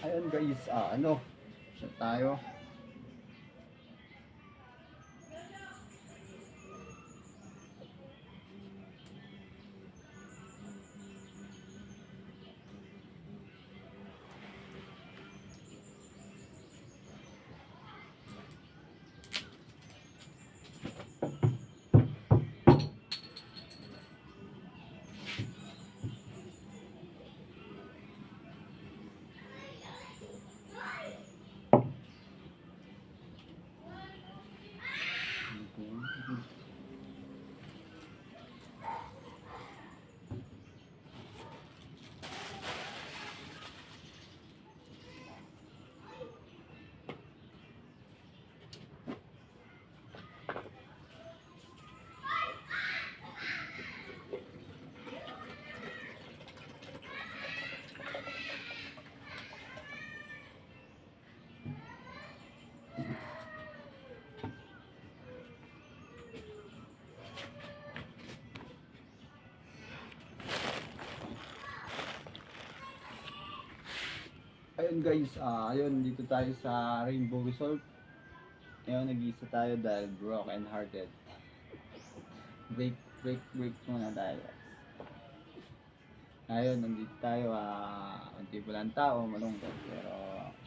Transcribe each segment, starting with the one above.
Ayun guys, siya tayo. Ayun guys, ayun dito tayo sa Rainbow Resort. Ngayon nag-iisa tayo dahil broken hearted. Break muna tayo. Ayun, nandito tayo, unti pa lang tao, malungkot, pero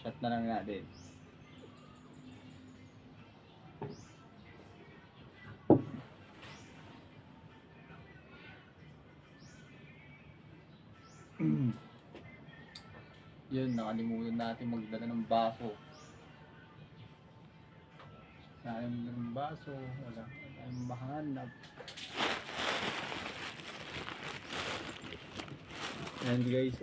shot na lang natin. Yun, nakalimutan natin magdala ng baso. Nakalimutan ng baso, wala tayong mahanap. And guys,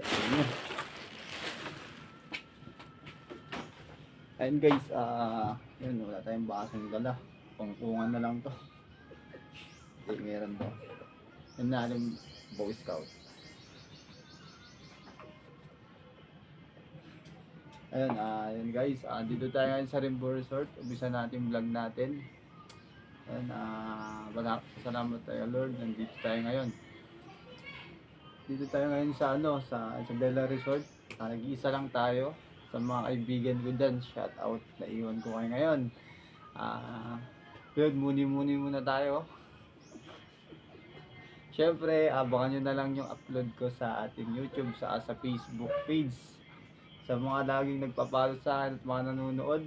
yun, wala tayong basong dala. Pangpungan na lang to. Hindi, meron to. Yun na yung Boy Scout. Ayun guys, dito tayo ngayon sa Rainbow Resort. Umpisa natin vlog natin. Ayun, salamat tayo Lord, nandito tayo ngayon. Dito tayo ngayon sa sa Isabela Resort. Nag-iisa lang tayo. Sa mga kaibigan ko dyan, shout out na iwan ko kayo ngayon. Yun, muni muna tayo. Siyempre, abangan nyo na lang yung upload ko sa ating YouTube, sa Facebook page. Sa mga laging nagpapalo sa akin at mga nanonood.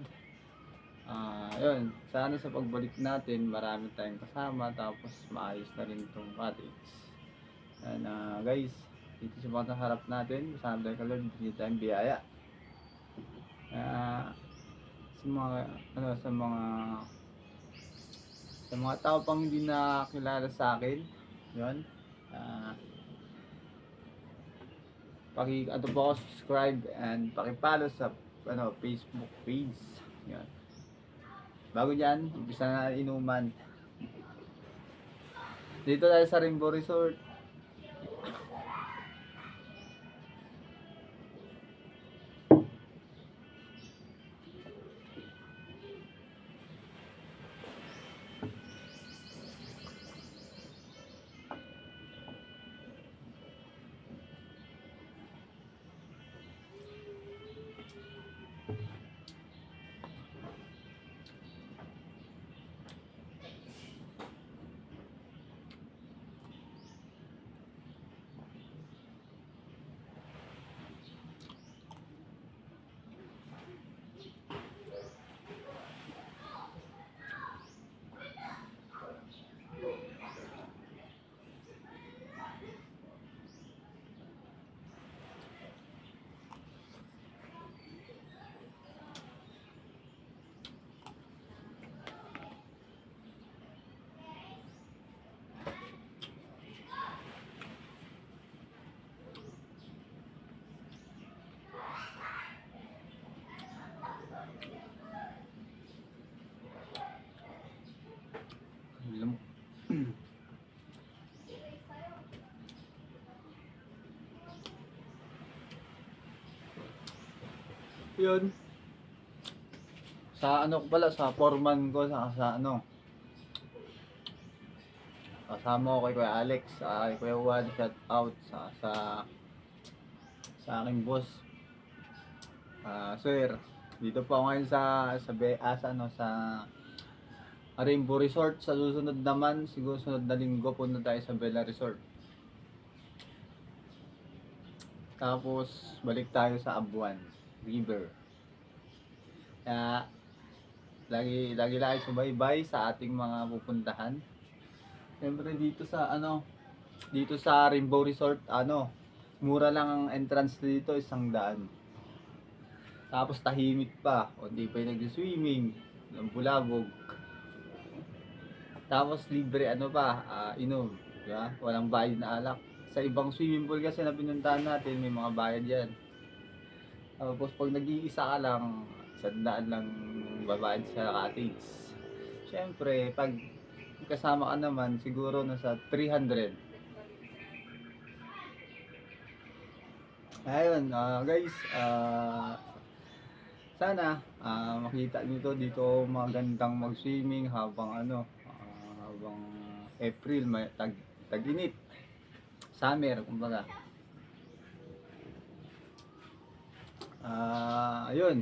Yun, sana sa pagbalik natin, marami tayong kasama, tapos maayos na rin itong cottage. Guys, dito sa mga harap natin, sana tayo kalod, dito tayong biyaya. Sa mga tao pang hindi nakilala sa akin, yun, subscribe and paki-follow sa Facebook page. Yun. Bago diyan, umpisa na inuman. Dito tayo sa Rainbow Resort. Yun. Sa sa foreman ko, kasama ko kay Kuya Alex, kay Kuya Juan, shout out sa aking boss. Sir, dito po ako ngayon sa Rainbow Resort. Sa susunod naman, siguro sunod na linggo punta tayo sa Bella Resort. Tapos balik tayo sa Abuan River. Kaya lagi tayo subaybay sa ating mga pupuntahan. Siyempre dito sa Rainbow Resort, mura lang ang entrance dito, 100. Tapos tahimik pa, o di pa yung nag-swimming, ng bulabog. Tapos libre inom, di ba? Walang bayad na alak. Sa ibang swimming pool kasi na pinuntahan natin, may mga bayad yan. Tapos pag nag-iisa ka lang, 100 lang babayad sa cottage. Siyempre, pag kasama ka naman, siguro nasa 300. Ayun, guys, sana makita nyo to dito magandang mag-swimming habang April, may tag-init. Summer, kumbaga. Ayun.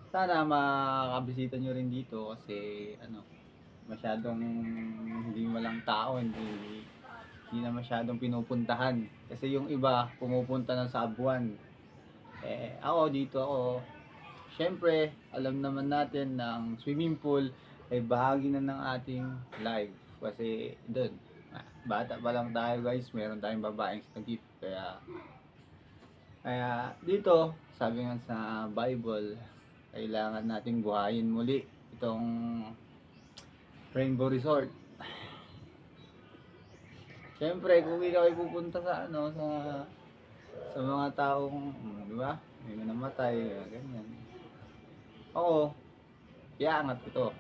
Sana makabisita nyo rin dito kasi masyadong hindi walang tao, hindi na masyadong pinupuntahan. Kasi yung iba pumupunta na sa Abuan. Ako, syempre, alam naman natin na ang swimming pool ay bahagi na ng ating life. Kasi doon, bata pa lang tayo guys, meron tayong babaeng sagip. Kaya dito, sabi nga sa Bible, kailangan nating buhayin muli itong Rainbow Resort. Siyempre, kung ikaw ay pupunta sa mga taong, di ba? May namatay, ganyan. Ako, iangat ko to.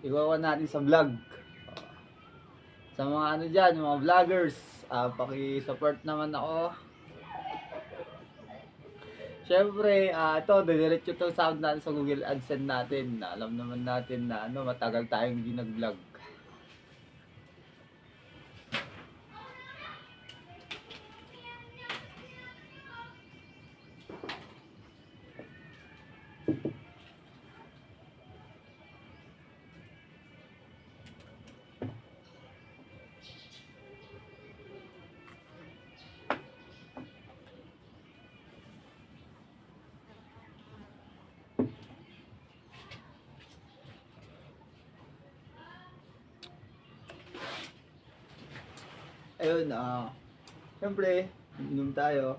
Iwawan natin sa vlog. Sa mga dyan, mga vloggers, paki-support naman ako. Siyempre, diretso to sound natin sa Google AdSense natin. Alam naman natin na matagal tayong hindi nag-vlog. Ayun, siyempre, inom tayo.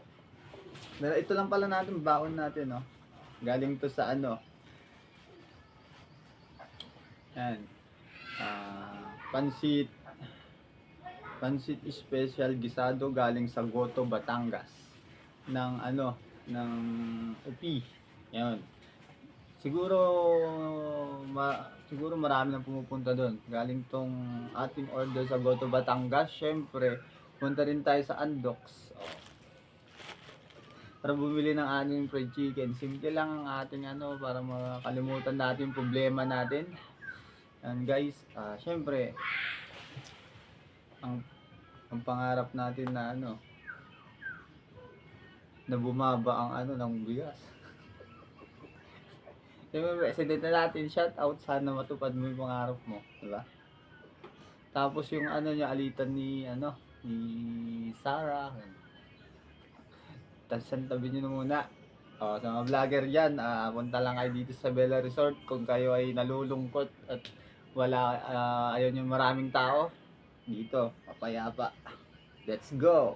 Ito lang pala natin, baon natin, no? Galing to sa yan, pansit special gisado galing sa Goto, Batangas. Ng UP. Yan. Siguro marami nang pumupunta doon. Galing tong ating order sa Goto, Batangas. Syempre, punta rin tayo sa Andox. Para bumili ng ating fried chicken. Simple lang ang ating para makalimutan natin yung problema natin. And guys, syempre, ang pangarap natin na na bumaba ang ng bigas. Siyempre, president na natin, shout out, sana matupad mo yung pangarap mo, di ba? Tapos yung niya, alitan ni Sarah. Tapos tabi nyo na muna. Sa mga vlogger dyan, punta lang kayo dito sa Bella Resort kung kayo ay nalulungkot at ayaw nyo maraming tao. Dito, papayapa. Let's go!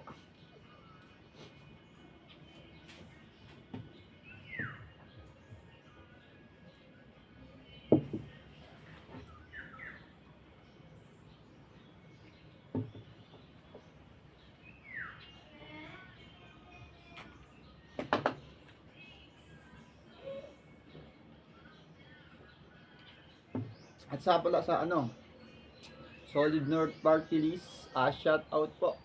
At sa pala sa Solid North Party List, shout out po.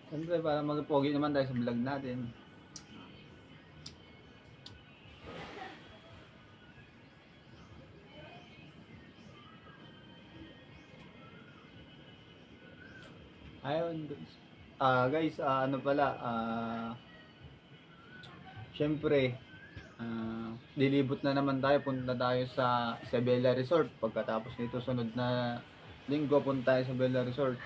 Siyempre, para mag-pogi naman tayo sa vlog natin. Ayun, guys, ano pala, syempre, lilibot na naman tayo, punta tayo sa Isabela Resort. Pagkatapos nito, sunod na linggo, punta tayo sa Isabela Resort.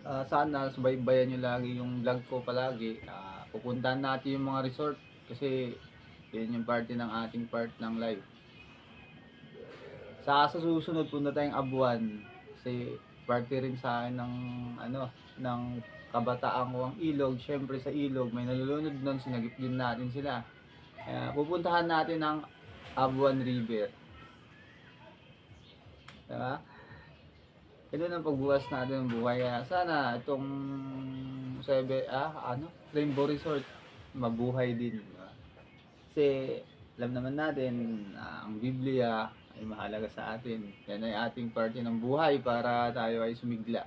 Sana subaybayan nyo lagi yung vlog ko palagi. Pupuntahan natin yung mga resort kasi yun yung party ng ating part ng live. Sa susunod punta tayong Abuan kasi party rin sa akin ng ano ng kabataan ko ang Ilog. Syempre sa Ilog may nalulunod nun, sinagip din natin sila. Pupuntahan natin ang Abuan River. Diba? Ito ang pagbukas natin ng buhay. Kaya sana itong Rainbow Resort mabuhay din. Diba? Kasi alam naman natin ang Biblia ay mahalaga sa atin. Yan ay ating parte ng buhay para tayo ay sumigla.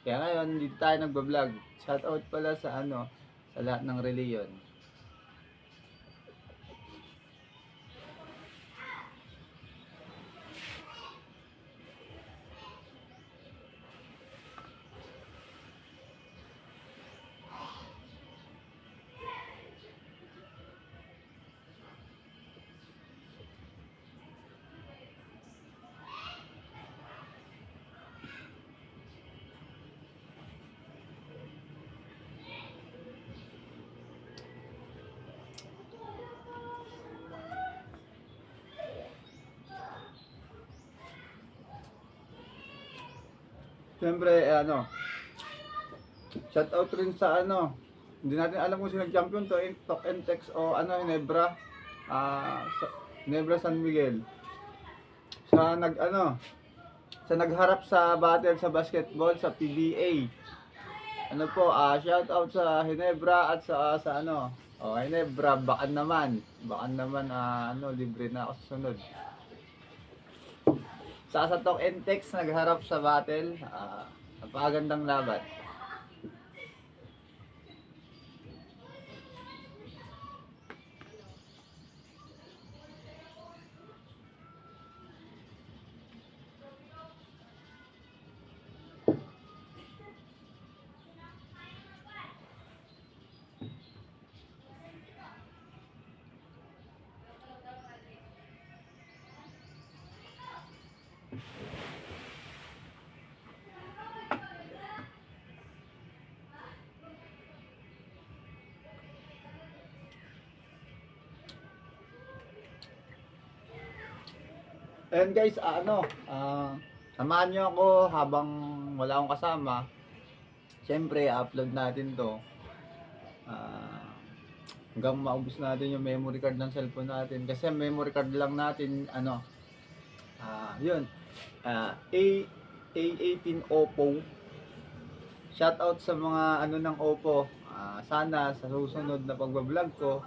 Kaya ngayon, dito tayo nagbablog. Shout out pala sa sa lahat ng reliyon. Siyempre, shout out rin sa hindi natin alam kung sino champion to, Talk and Text o Hinebra, Hinebra San Miguel. Sa sa nagharap sa battle sa basketball sa PBA. Shout out sa Hinebra at sa Hinebra, baka naman, libre na ako sa sunod. Sa Talk and Text nagharap sa battle, napakagandang laban. And guys, samahan nyo ako habang wala akong kasama. Siyempre, upload natin to. Hanggang maubos natin yung memory card ng cellphone natin. Kasi memory card lang natin, yun. A18 Oppo. Shoutout sa mga ng Oppo. Sana sa susunod na pagbablog ko,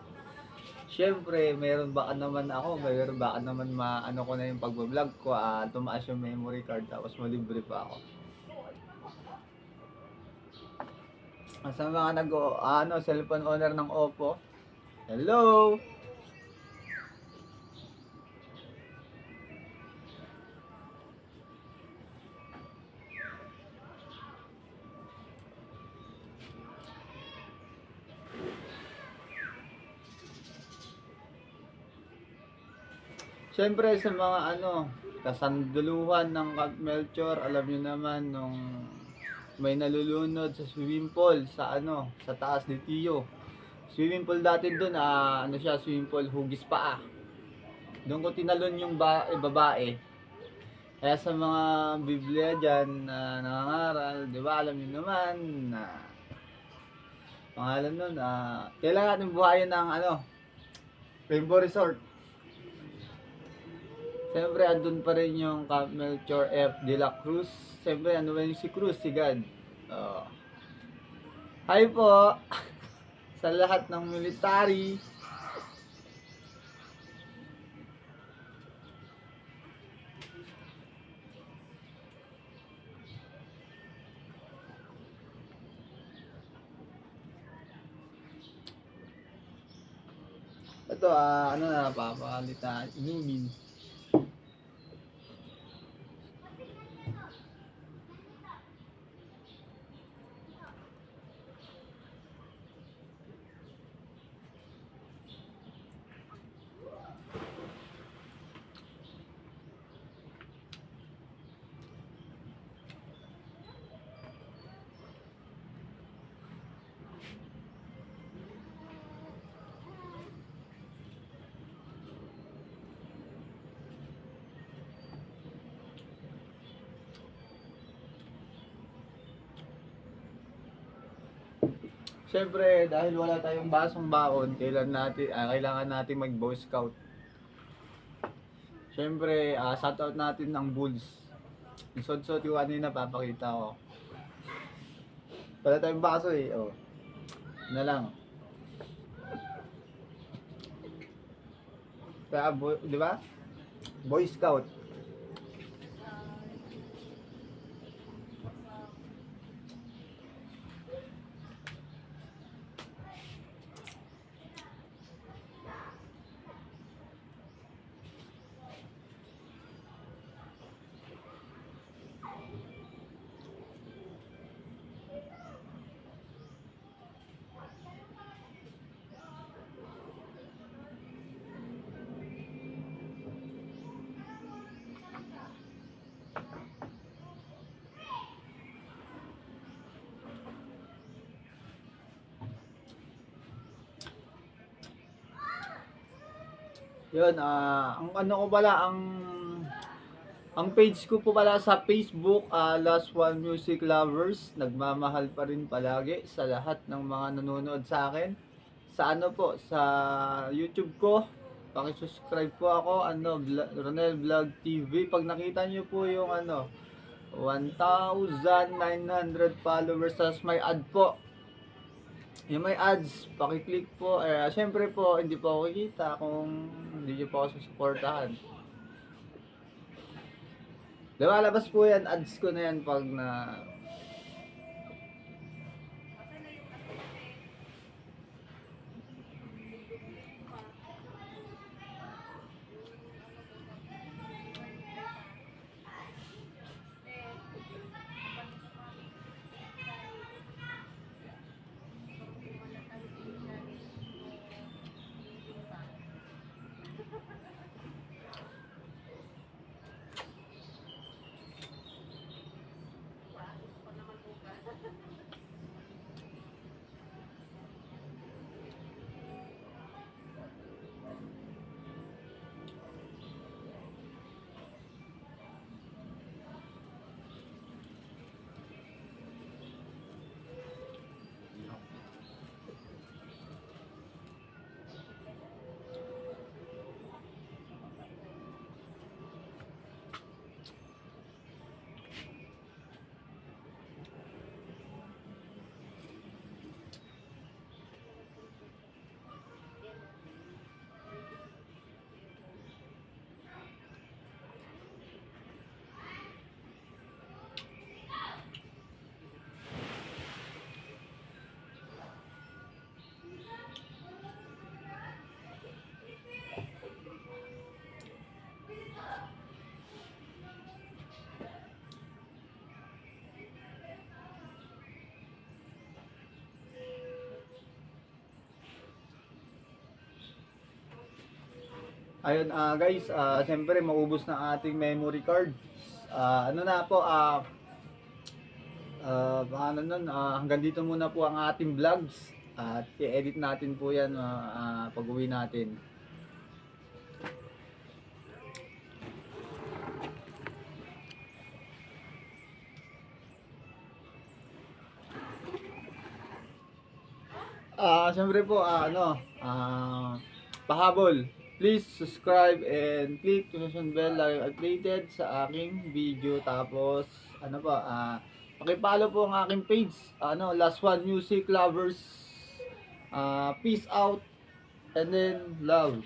siyempre, mayroon baka naman ko na yung pagbablog ko, tumaas yung memory card tapos malibre pa ako. Sa mga cellphone owner ng Oppo, hello! Siyempre sa mga kasanduluhan ng Camp Melchor, alam niyo naman nung may nalulunod sa swimming pool sa taas ni Tio. Swimming pool dati doon, swimming pool hugis paa. Doon ko tinalon yung babae. Kaya sa mga Biblia diyan na nangangaral, 'di ba? Alam niyo naman na pangalan nun, kailangan natin buhayin ng Rainbow Resort. Siyempre, andun pa rin yung Camp Melchor F. De La Cruz. Siyempre, si Cruz, si God. Hi po sa lahat ng military. to, ano na, papalit na, inumin. Siyempre, dahil wala tayong basong baon, kailangan natin mag-boy scout. Siyempre, shoutout natin ng Bulls. Yung sod-sod yung kanina papakita ko. Wala tayong baso eh, oh. Na lang. Kaya, di ba? Boy Scout. Yun, ang ano ko pala, ang page ko po pala sa Facebook, Last One Music Lovers. Nagmamahal pa rin palagi sa lahat ng mga nanonood sa akin. Sa ano po, sa YouTube ko, paki-subscribe po ako, Ronel Vlog TV. Pag nakita nyo po yung 1,900 followers, tas may ad po. Yung may ads, paki-click po. Syempre po, hindi po ako kikita kung hindi nyo po ako susuportahan. Lumalabas po yan, ads ko na yan pag na... Ayun, guys, siyempre maubos na ating memory card. Ano na po, paano nun, hanggang dito muna po ang ating vlogs. At i-edit natin po yan pag uwi natin. Siyempre po, pahabol. Please subscribe and click notification bell lagi updated sa aking video. Tapos, paki-follow po ang aking page, Last One Music Lovers. Peace out and then love.